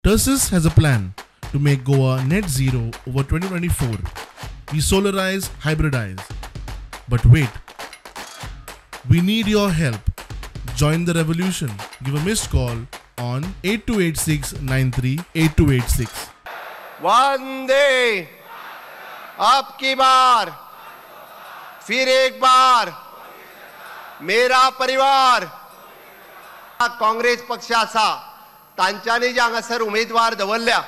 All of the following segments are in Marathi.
Tersis has a plan to make Goa net zero over 2024. We solarize, hybridize. But wait, we need your help. Join the revolution. Give a missed call on 828693 8286. Vande अब की बार फिर एक बार मेरा परिवार काँग्रेस पक्ष आसा तांच्यांनी जे हांगासर उमेदवार दवरल्या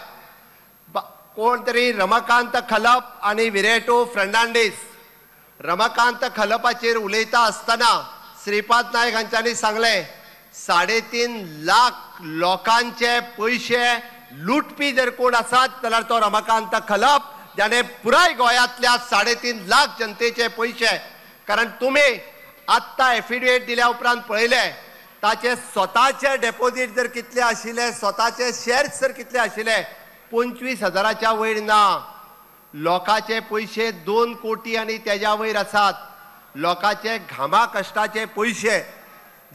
कोण तरी रमाकांत खलप आणि विरेटो फर्नांडीस रमाकांत खलपाचेर उलयता आसतना श्रीपाद नायक हांच्यांनी सांगले 3.5 लाख लोकांचे पैसे लुटपी जर कोण आसात जाल्यार तो रमाकांत खलप ज्याने पुराय गोंयांतल्या 3.5 लाख जनतेचे पैसे कारण तुम्ही आत्ता एफिडेविट दिल्या उपरांत पळयले ताचे स्वताचे डेपोजीट जर कितले आशिल्ले स्वताचे शेअर्स जर कितले आशिल्ले 25,000च्या वयर ना लोकांचे पैसे 2 कोटी आणि त्याच्या वयर आसात लोकांचे घामा कष्टाचे पैसे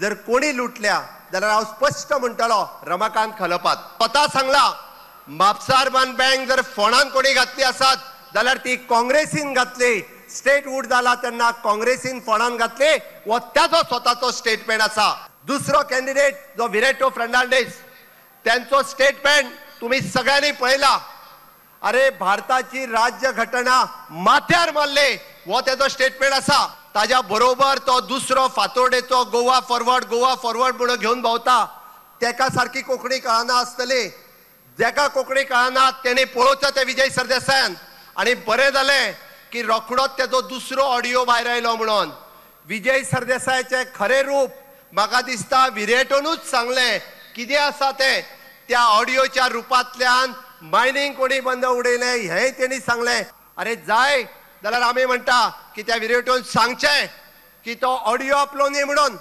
जर कोणी लुटल्या जाल्यार हांव स्पष्ट म्हणटलो रमाकांत खलपात स्वता सांगला म्हापसारबान बँक जर फोंडान कोणी घातली आसात जाल्यार ती काँग्रेसीन घातली स्टेट वूड जाला तेन्ना काँग्रेसीन फोंडान घातली वो त्याचो स्वताचो स्टेटमेंट आसा दुसरो कॅन्डिडेट जो विरेटो फर्नांडीस त्यांचो स्टेटमेंट तुम्ही सगळ्यांनी पळयला अरे भारताची राज्य घटना माथ्यार मारले वो त्याचो स्टेटमेंट आसा ताज्या बरोबर तो दुसरो फातोर्डेचो गोवा फॉरवर्ड म्हणून घेऊन भोंवता तेका सारखी कोंकणी कळना आसतली जेका कोंकणी कळना तेणी पळोवचो ते विजय सरदेसायान आणि बरें जालें की रोखडोच तेजो दुसरो ऑडियो भायर आयलो म्हणून विजय सरदेसायाचे खरे रूप म्हाका दिसता विरेटोनूच सांगले कितें आसा ते त्या ऑडियोच्या रुपांतल्यान मायनिंग कोणी बंद उडयले हेंय तेणी सांगले अरे जाय जाल्यार आमी म्हणटा की त्या विरेटोन सांगचे की तो ऑडियो आपलो न्ही म्हणून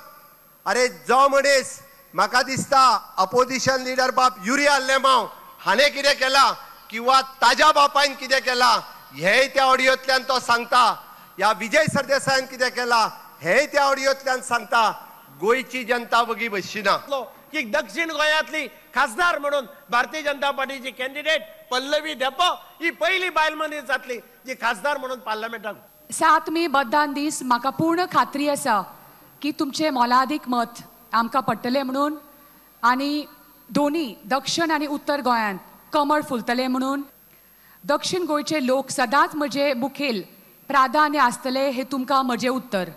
अरे जो मनीस म्हाका दिसता अपोजिशन लिडर बाप युरिया लेमांव हाणें कितें केलां किंवा ताज्या बापायन कितें केलां हेय त्या ऑडियोंतल्यान तो सांगता ह्या विजय सरदेसायान कितें केलां हेय त्या ऑडियोंतल्यान सांगता गोयची जनता वगी बसचिना की दक्षिण गोंयांतली खासदार म्हणून भारतीय जनता पार्टीची कॅन्डिडेट पल्लवी धेपो ही पहिली बायल मनीस जातली जी खासदार म्हणून पार्लमेंटाक 7 मे मतदान दीस म्हाका पूर्ण खात्री आसा की तुमचे मोलादीक मत आमकां पडटले म्हणून आनी दोन्ही दक्षिण आनी उत्तर गोंयांत कमळ फुलतले म्हणून दक्षिण गोंयचे लोक सदांच म्हजे मुखेल प्राधान्य आसतले हे तुमकां म्हजें उत्तर.